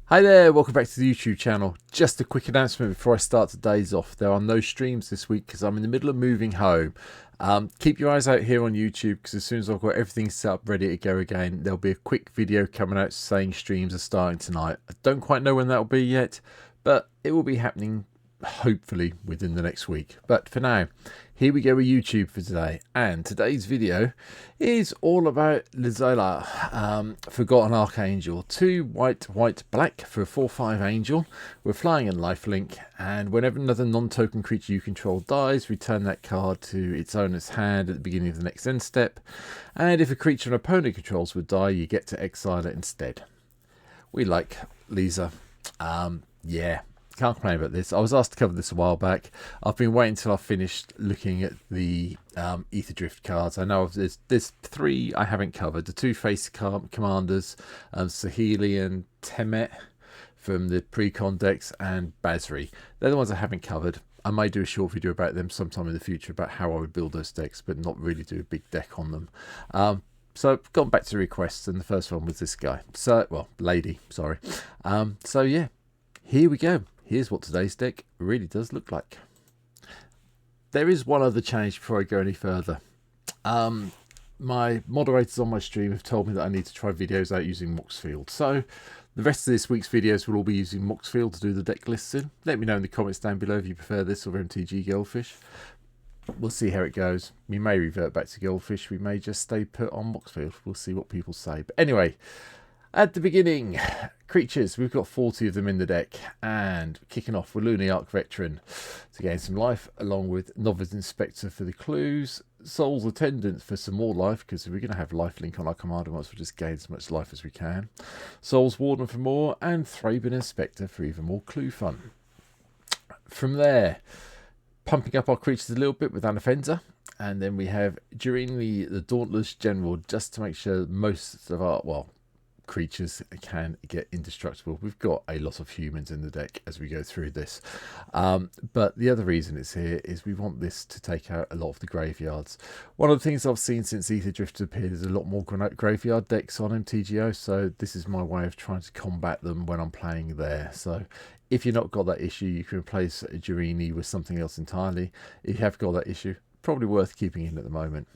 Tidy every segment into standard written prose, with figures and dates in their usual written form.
Hi there, welcome back to the YouTube channel. Just a quick announcement before I start today's off. There are no streams this week because I'm in the middle of moving home. Keep your eyes out here on YouTube because as soon as I've got everything set up ready to go again, there'll be a quick video coming out saying streams are starting tonight. I don't quite know when that'll be yet, but it will be happening hopefully within the next week. But for now, here we go with YouTube for today, and today's video is all about Liesa, Forgotten Archangel. 2 white, black for a 4/5 angel. We're flying in lifelink, and whenever another non-token creature you control dies, return that card to its owner's hand at the beginning of the next end step, and if a creature an opponent controls would die, you get to exile it instead. We like Liesa. Yeah, can't complain about this. I was asked to cover this a while back. I've been waiting until I've finished looking at the Ether Drift cards. I know there's 3 I haven't covered. The 2 face commanders, Sahili and Temet from the pre-con decks, and Basri. They're the ones I haven't covered. I may do a short video about them sometime in the future about how I would build those decks, but not really do a big deck on them. So I've gone back to requests, and the first one was this guy. So, well, lady, sorry. So yeah, here we go. Here's what today's deck really does look like. There is one other change before I go any further. My moderators on my stream have told me that I need to try videos out using Moxfield. So the rest of this week's videos will all be using Moxfield to do the deck lists in. Let me know in the comments down below if you prefer this or MTG Goldfish. We'll see how it goes. We may revert back to Goldfish. We may just stay put on Moxfield. We'll see what people say. But anyway, at the beginning, creatures, we've got 40 of them in the deck, and kicking off with Lunarch Veteran to gain some life, along with Novice Inspector for the clues, Soul's Attendant for some more life, because we're going to have lifelink on our commander once we just gain as much life as we can, Soul's Warden for more, and Thraben Inspector for even more clue fun. From there, pumping up our creatures a little bit with Anafenza, and then we have during the Dauntless General, just to make sure most of our, well, creatures can get indestructible. We've got a lot of humans in the deck as we go through this, but the other reason it's here is we want this to take out a lot of the graveyards. One of the things I've seen since Ether Drift appeared is a lot more graveyard decks on MTGO, so this is my way of trying to combat them when I'm playing there. So if you've not got that issue, you can replace a Jurini with something else entirely. If you have got that issue, probably worth keeping in at the moment.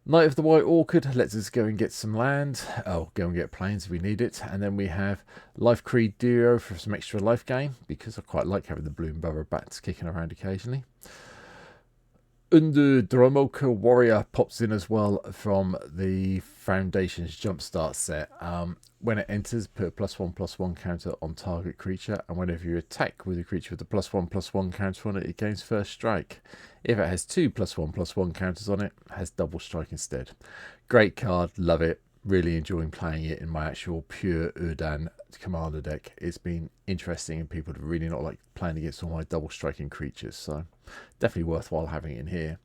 Knight of the White Orchid lets us go and get some land. Oh, go and get planes if we need it. And then we have Life Creed Duo for some extra life gain, because I quite like having the Bloom Burrow bats kicking around occasionally. Dromoka Warrior pops in as well from the Foundations Jumpstart set. When it enters, put a +1/+1 counter on target creature, and whenever you attack with a creature with a +1/+1 counter on it, it gains first strike. If it has 2 +1/+1 counters on it, it has double strike instead. Great card, love it. Really enjoying playing it in my actual pure Urdan commander deck. It's been interesting, and people have really not liked playing against all my double striking creatures, so definitely worthwhile having it in here.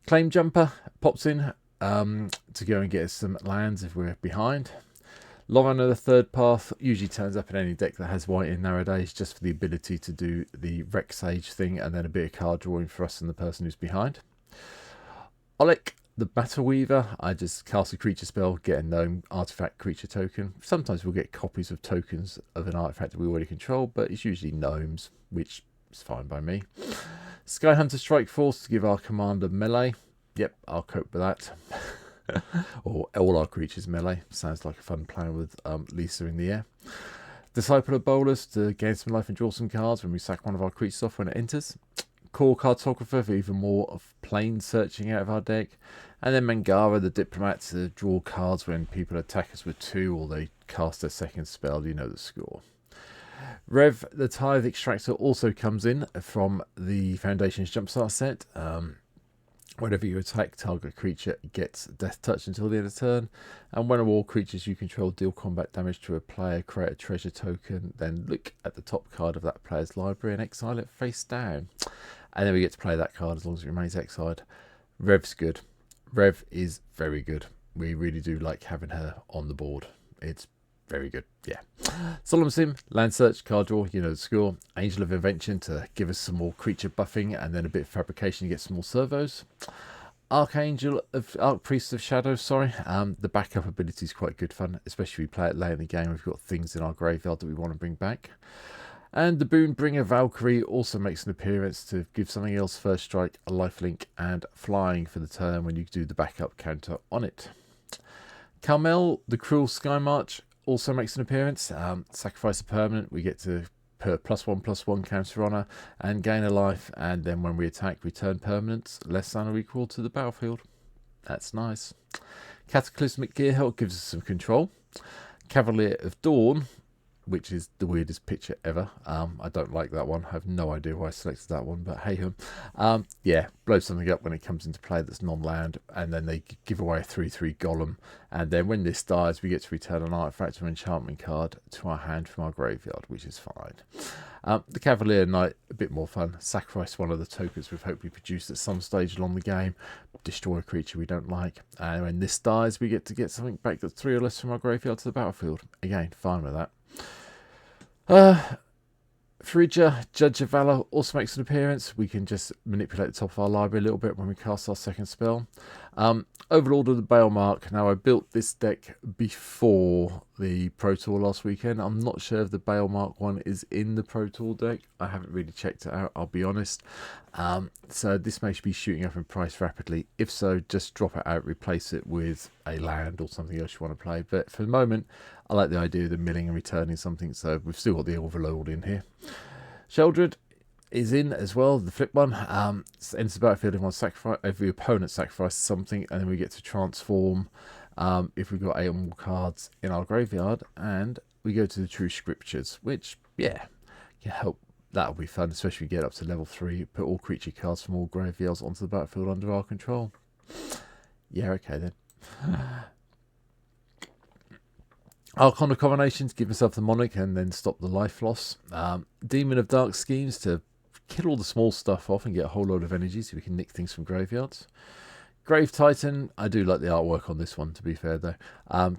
Claim Jumper pops in to go and get us some lands if we're behind. Lorana the Third Path usually turns up in any deck that has white in nowadays, just for the ability to do the Rex Sage thing and then a bit of card drawing for us and the person who's behind. Oleg the Battle Weaver, I just cast a creature spell, get a gnome artifact creature token. Sometimes we'll get copies of tokens of an artifact that we already control, but it's usually gnomes, which is fine by me. Sky Hunter Strike Force to give our commander melee. Yep, I'll cope with that. Or all our creatures melee. Sounds like a fun plan with Liesa in the air. Disciple of Bolus to gain some life and draw some cards when we sack one of our creatures off when it enters. Core Cartographer for even more of plane searching out of our deck. And then Mangara the Diplomat to draw cards when people attack us with 2 or they cast their second spell. You know the score. Rev the Tithe Extractor also comes in from the Foundations Jumpstart set. Whenever you attack, target creature gets Death Touch until the end of turn. And when all creatures you control deal combat damage to a player, create a treasure token, then look at the top card of that player's library and exile it face down. And then we get to play that card as long as it remains exiled. Rev's good. Rev is very good. We really do like having her on the board. It's very good, yeah. Solemn Sim, Land Search, card draw, you know the score. Angel of Invention to give us some more creature buffing, and then a bit of fabrication to get some more servos. Archangel of Priest of Shadow, sorry. The backup ability is quite good fun, especially if we play it late in the game. We've got things in our graveyard that we want to bring back. And the Boonbringer Valkyrie also makes an appearance to give something else first strike, a lifelink, and flying for the turn when you do the backup counter on it. Carmel, the Cruel Sky March, also makes an appearance. Sacrifice a permanent, we get to put +1/+1 counter on her and gain a life, and then when we attack, return permanents less than or equal to the battlefield. That's nice. Cataclysmic Gearhelt gives us some control. Cavalier of Dawn, which is the weirdest picture ever. I don't like that one. I have no idea why I selected that one, but hey ho. Yeah, blow something up when it comes into play that's non-land, and then they give away a 3/3 golem, and then when this dies, we get to return an artifact or enchantment card to our hand from our graveyard, which is fine. The Cavalier Knight, a bit more fun. Sacrifice one of the tokens we've hopefully produced at some stage along the game. Destroy a creature we don't like. And when this dies, we get to get something back that's 3 or less from our graveyard to the battlefield. Again, fine with that. Frigga, Judge of Valor, also makes an appearance. We can just manipulate the top of our library a little bit when we cast our second spell. Overlord of the Balemark. Now, I built this deck before the Pro Tour last weekend. I'm not sure if the Balemark one is in the Pro Tour deck. I haven't really checked it out, I'll be honest. So this may be shooting up in price rapidly. If so, just drop it out, replace it with a land or something else you want to play. But for the moment, I like the idea of the milling and returning something, so we've still got the Overlord in here. Sheldred is in as well, the flip one. Enters the battlefield if one sacrifice, every opponent sacrifices something, and then we get to transform if we've got 8 or more cards in our graveyard, and we go to the True Scriptures, which, yeah, can help. That'll be fun, especially if we get up to level 3, put all creature cards from all graveyards onto the battlefield under our control. Yeah, okay then. Archon of Combinations, give myself the Monarch and then stop the life loss. Demon of Dark Schemes to kill all the small stuff off and get a whole load of energy so we can nick things from graveyards. Grave Titan, I do like the artwork on this one, to be fair though.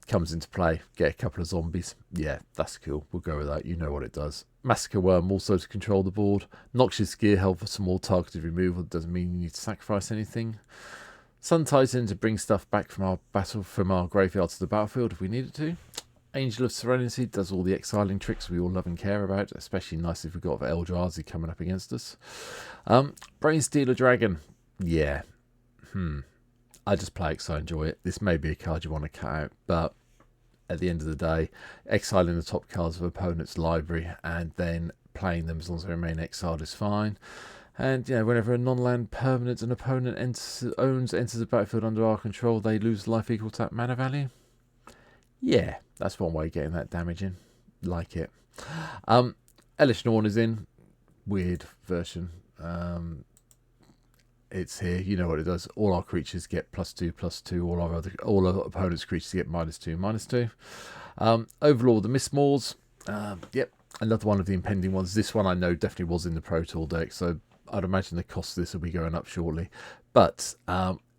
Comes into play, get a couple of zombies. Yeah, that's cool, we'll go with that, you know what it does. Massacre Worm also to control the board. Noxious Gearhelt for some more targeted removal, doesn't mean you need to sacrifice anything. Sun Titan to bring stuff back from our graveyard to the battlefield if we needed to. Angel of Serenity does all the exiling tricks we all love and care about, especially nice if we've got Eldrazi coming up against us. Brainstealer Dragon, yeah, I just play it because I enjoy it. This may be a card you want to cut out, but at the end of the day, exiling the top cards of opponent's library and then playing them as long as they remain exiled is fine. And you know, whenever a non-land permanent an opponent enters the battlefield under our control, they lose life equal to that mana value. Yeah, that's one way of getting that damage in. Like it. Elish Norn is in. Weird version. It's here. You know what it does. All our creatures get +2/+2. All our opponents' creatures get -2/-2. Overlord the Mistmores. Yep, another one of the impending ones. This one I know definitely was in the Pro Tour deck, so I'd imagine the cost of this will be going up shortly. But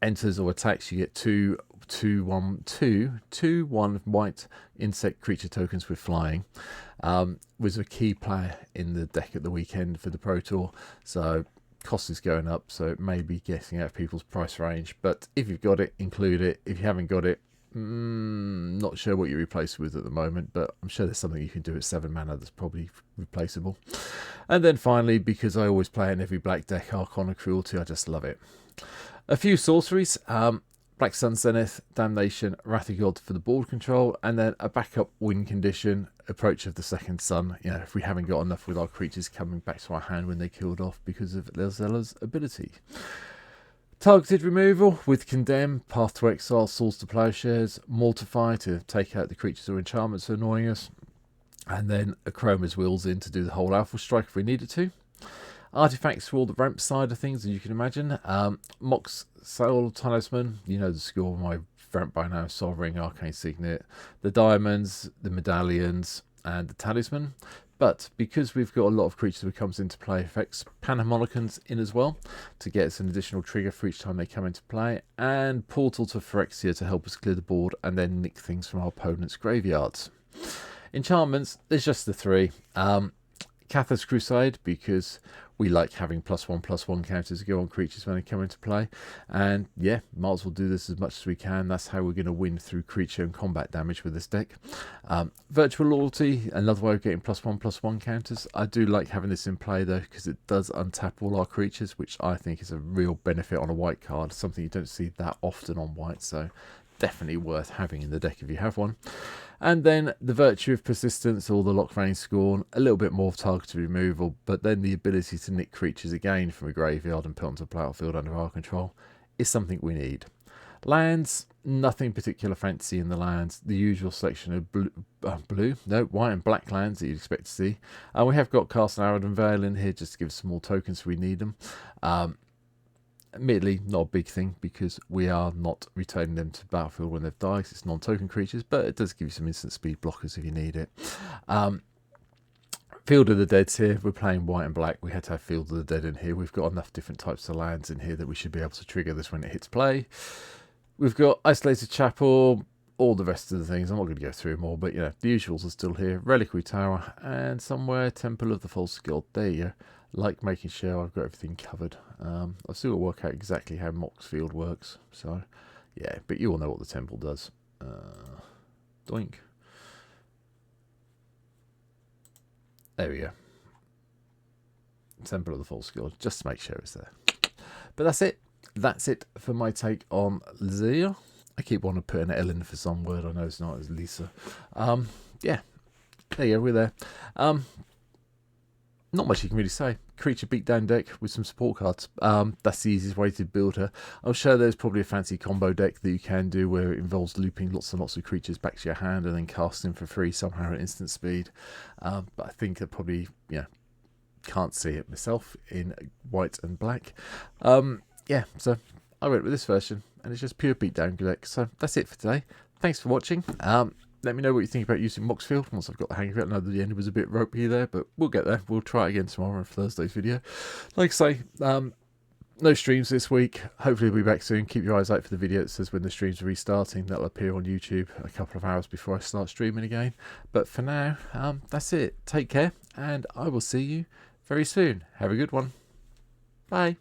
enters or attacks, you get 2/1 white insect creature tokens with flying. Was a key player in the deck at the weekend for the Pro Tour, so cost is going up, so it may be getting out of people's price range. But if you've got it, include it. If you haven't got it, not sure what you replace it with at the moment, but I'm sure there's something you can do at 7 mana that's probably replaceable. And then finally, because I always play it in every black deck, Archon of Cruelty, I just love it. A few sorceries. Black Sun Zenith, Damnation, Wrath of God for the board control, and then a backup win condition, Approach of the Second Sun. You know, if we haven't got enough with our creatures coming back to our hand when they killed off because of Lies's ability. Targeted removal with Condemn, Path to Exile, Swords to Plowshares, Mortify to take out the creatures or enchantments annoying us, and then a Chroma's Wills in to do the whole Alpha Strike if we needed to. Artifacts for all the ramp side of things, as you can imagine. Mox Soul Talisman, you know the score of my ramp by now, Soul Ring, Arcane Signet, the diamonds, the medallions, and the talisman. But because we've got a lot of creatures that comes into play effects, Panharmonicons in as well to get us an additional trigger for each time they come into play, and Portal to Phyrexia to help us clear the board and then nick things from our opponent's graveyards. Enchantments, there's just the 3. Cathar's Crusade, because we like having +1/+1 counters to go on creatures when they come into play, and yeah, might as well do this as much as we can. That's how we're going to win through creature and combat damage with this deck. Virtual Loyalty, another way of getting +1/+1 counters. I do like having this in play though, because it does untap all our creatures, which I think is a real benefit on a white card, something you don't see that often on white, so definitely worth having in the deck if you have one. And then the Virtue of Persistence, or the Lock Vein Scorn, a little bit more targeted removal, but then the ability to nick creatures again from a graveyard and put onto a battlefield under our control is something we need. Lands, nothing particular fancy in the lands. The usual selection of white and black lands that you'd expect to see. We have got Castle Aradan Vale in here just to give us some more tokens if we need them. Admittedly, not a big thing because we are not returning them to battlefield when they've died. It's non-token creatures, but it does give you some instant speed blockers if you need it. Field of the Dead's here. We're playing white and black. We had to have Field of the Dead in here. We've got enough different types of lands in here that we should be able to trigger this when it hits play. We've got Isolated Chapel, all the rest of the things. I'm not going to go through them all, but you know, the usuals are still here. Reliquary Tower, and somewhere Temple of the False God. There you go. Like making sure I've got everything covered. I've still got to work out exactly how Mox Field works. So, yeah, but you all know what the temple does. Doink. There we go. Temple of the False God, just to make sure it's there. But that's it. That's it for my take on Liesa. I keep wanting to put an L in for some word. I know it's not, it's Liesa. Yeah, there you go, we're there. Not much you can really say. Creature beatdown deck with some support cards. That's the easiest way to build her. I'm sure there's probably a fancy combo deck that you can do where it involves looping lots and lots of creatures back to your hand and then casting for free somehow at instant speed. But I think I probably, can't see it myself in white and black. Yeah, so I went with this version and it's just pure beatdown deck. So that's it for today. Thanks for watching. Let me know what you think about using Moxfield once I've got the hang of it. I know the end was a bit ropey there, but we'll get there. We'll try it again tomorrow on Thursday's video. Like I say, no streams this week. Hopefully we'll be back soon. Keep your eyes out for the video that says when the streams are restarting. That'll appear on YouTube a couple of hours before I start streaming again. But for now, that's it. Take care, and I will see you very soon. Have a good one. Bye.